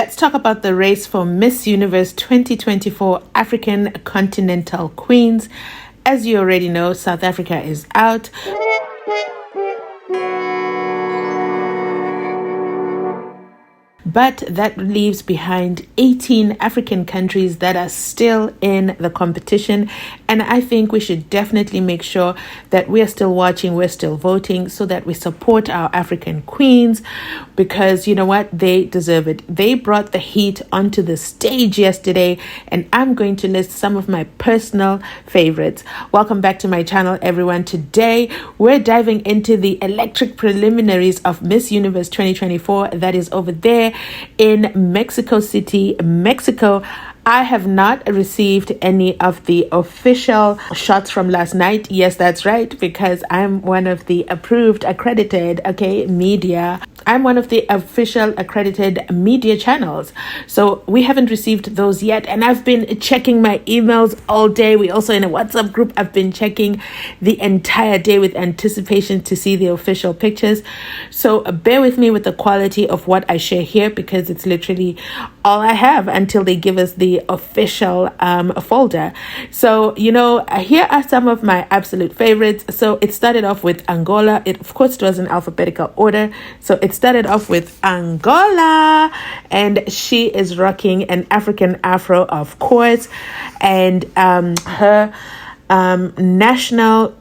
Let's talk about the race for Miss Universe 2024 African Continental Queens. As you already know, South Africa is out. But that leaves behind 18 African countries that are still in the competition. And I think we should definitely make sure that we are still watching, we're still voting, so that we support our African queens, because you know what? They deserve it. They brought the heat onto the stage yesterday, and I'm going to list some of my personal favorites. Welcome back to my channel, everyone. Today, we're diving into the electric preliminaries of Miss Universe 2024 that is over there in Mexico City, Mexico. I have not received any of the official shots from last night. Yes, that's right, because I'm one of the approved, accredited, media. I'm one of the official accredited media channels. So we haven't received those yet. And I've been checking my emails all day. We also in a WhatsApp group, I've been checking the entire day with anticipation to see the official pictures. So bear with me with the quality of what I share here, because it's literally all I have until they give us the official folder. So, here are some of my absolute favorites. So it started off with Angola. Of course, it was in alphabetical order. So it started off with Angola, and she is rocking an African afro, of course, and her national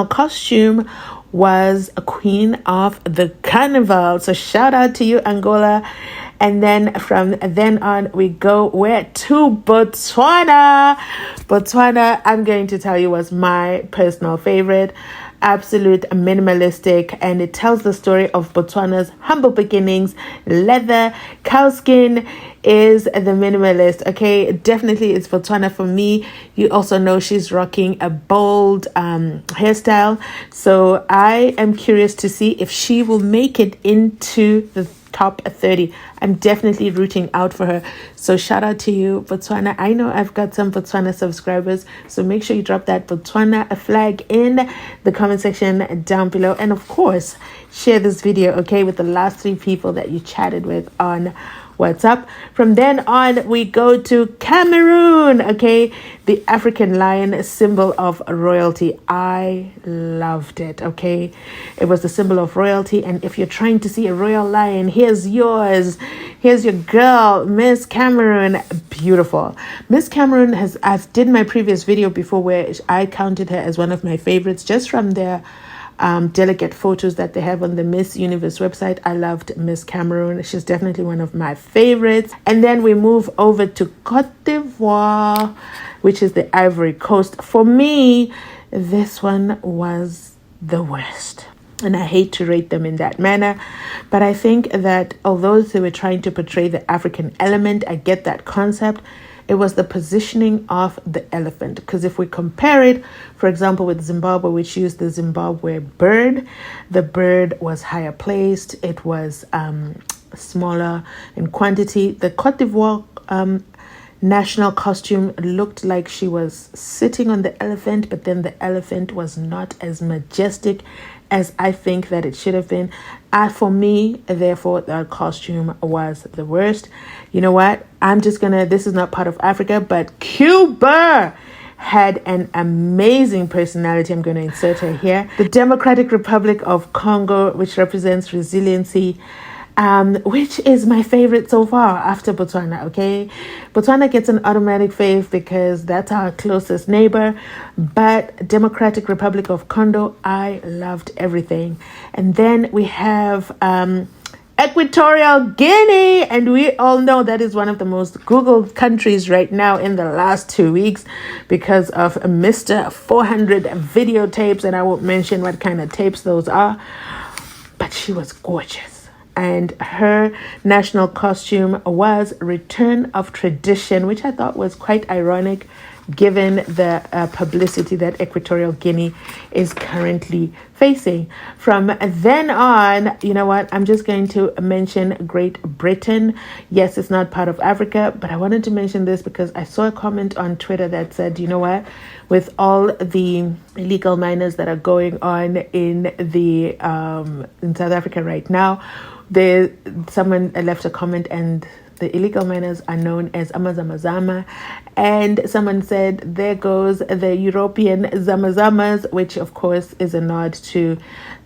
costume was a queen of the carnival. So shout out to you, Angola. And then from then on, we go to Botswana. Botswana, I'm going to tell you, was my personal favorite. Absolute minimalistic, and it tells the story of Botswana's humble beginnings. Leather, cowskin is the minimalist. Okay, definitely it's Botswana for me. You also know she's rocking a bold hairstyle. So I am curious to see if she will make it into the top 30. I'm definitely rooting out for her. So shout out to you, Botswana. I know I've got some Botswana subscribers, so make sure you drop that Botswana flag in the comment section down below. And of course, share this video, with the last 3 people that you chatted with on WhatsApp. From then on, we go to Cameroon, the African lion, symbol of royalty. I loved it, It was the symbol of royalty, and if you're trying to see a royal lion, here's yours. Here's your girl, Miss Cameroon. Beautiful. Miss Cameroon I did my previous video before where I counted her as one of my favorites just from their delegate photos that they have on the Miss Universe website. I loved Miss Cameroon. She's definitely one of my favorites. And then we move over to Côte d'Ivoire, which is the Ivory Coast. For me, this one was the worst. And I hate to rate them in that manner, but I think that although they were trying to portray the African element, I get that concept. It was the positioning of the elephant. Because if we compare it, for example, with Zimbabwe, which used the Zimbabwe bird, the bird was higher placed. It was smaller in quantity. The Côte d'Ivoire national costume looked like she was sitting on the elephant, but then the elephant was not as majestic as I think that it should have been. For me, therefore, the costume was the worst. You know what? This is not part of Africa, but Cuba had an amazing personality. I'm going to insert her here. The Democratic Republic of Congo, which represents resiliency, which is my favorite so far after Botswana, Botswana gets an automatic fave because that's our closest neighbor, but Democratic Republic of Congo, I loved everything. And then we have Equatorial Guinea, and we all know that is one of the most Googled countries right now in the last 2 weeks because of Mr. 400 videotapes, and I won't mention what kind of tapes those are, but she was gorgeous. And her national costume was Return of Tradition, which I thought was quite ironic given the publicity that Equatorial Guinea is currently facing. From then on, you know what, I'm just going to mention Great Britain. Yes, it's not part of Africa, but I wanted to mention this because I saw a comment on Twitter that said, you know what, with all the illegal miners that are going on in South Africa right now, someone left a comment, and the illegal miners are known as Amazamazama, and someone said, there goes the European Zamazamas, which of course is a nod to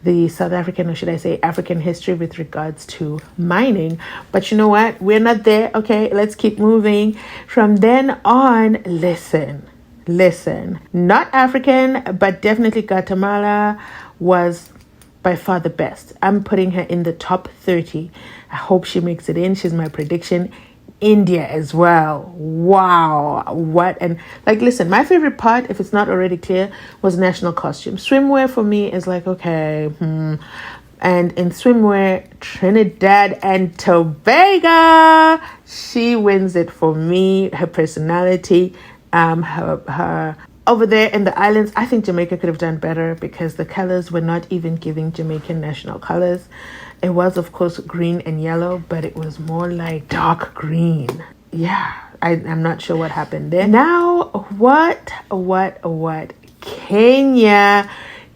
the South African, or should I say African history with regards to mining. But you know what, we're not there. Okay, let's keep moving. From then on, listen, not African, but definitely Guatemala was by far the best. I'm putting her in the top 30. I hope she makes it in. She's my prediction. India as well. Wow. What? And like, listen, my favorite part, if it's not already clear, was national costume. Swimwear for me is like, okay, And in swimwear, Trinidad and Tobago, she wins it for me. Her personality, her over there in the islands. I think Jamaica could have done better because the colors were not even giving Jamaican national colors. It was, of course, green and yellow, but it was more like dark green. Yeah, I'm not sure what happened there. Now, what? Kenya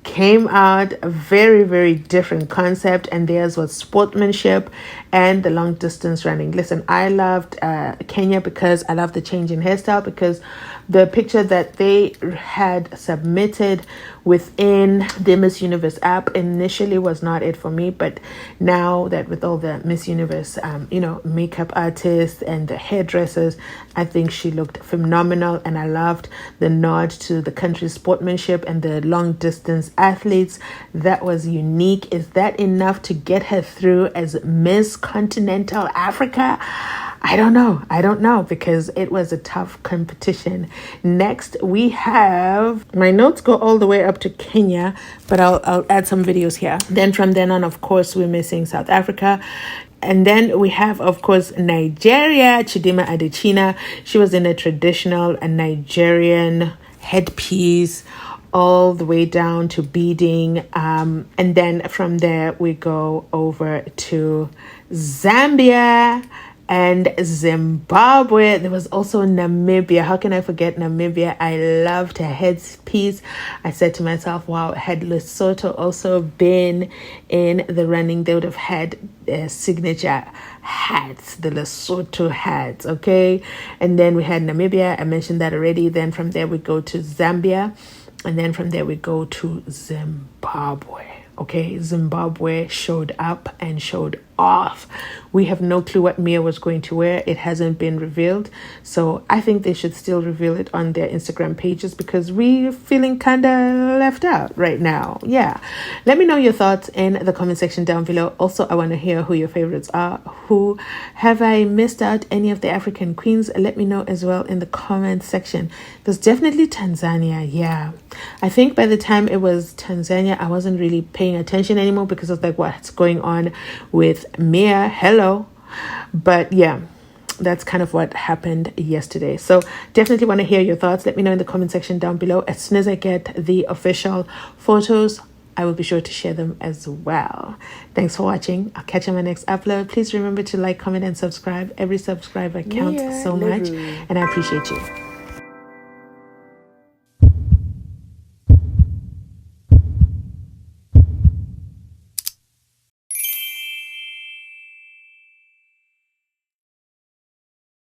came out a very, very different concept, and theirs was sportsmanship and the long distance running. Listen, I loved Kenya because I love the change in hairstyle, because the picture that they had submitted within the Miss Universe app initially was not it for me, but now that with all the Miss Universe makeup artists and the hairdressers, I think she looked phenomenal, and I loved the nod to the country's sportsmanship and the long distance athletes. That was unique. Is that enough to get her through as Miss Continental Africa? I don't know, because it was a tough competition. Next, we have, my notes go all the way up to Kenya, but I'll add some videos here. Then from then on, of course, we're missing South Africa. And then we have, of course, Nigeria, Chidima Adechina. She was in a traditional Nigerian headpiece, all the way down to beading. And then from there, we go over to Zambia and Zimbabwe. There was also Namibia. How can I forget Namibia? I loved her headpiece. I said to myself, wow, had Lesotho also been in the running, they would have had signature hats, the Lesotho hats, okay? And then we had Namibia. I mentioned that already. Then from there, we go to Zambia. And then from there, we go to Zimbabwe. Okay, Zimbabwe showed up and showed off. We have no clue what Mia was going to wear. It hasn't been revealed. So I think they should still reveal it on their Instagram pages, because we're feeling kind of left out right now. Yeah. Let me know your thoughts in the comment section down below. Also, I want to hear who your favorites are. Who have I missed out? Any of the African queens? Let me know as well in the comment section. There's definitely Tanzania. Yeah. I think by the time it was Tanzania, I wasn't really paying attention anymore because of like what's going on with Mia. Hello. But yeah, that's kind of what happened yesterday. So definitely want to hear your thoughts. Let me know in the comment section down below. As soon as I get the official photos, I will be sure to share them as well. Thanks for watching. I'll catch you on my next upload. Please remember to like, comment, and subscribe. Every subscriber counts so much, and I appreciate you.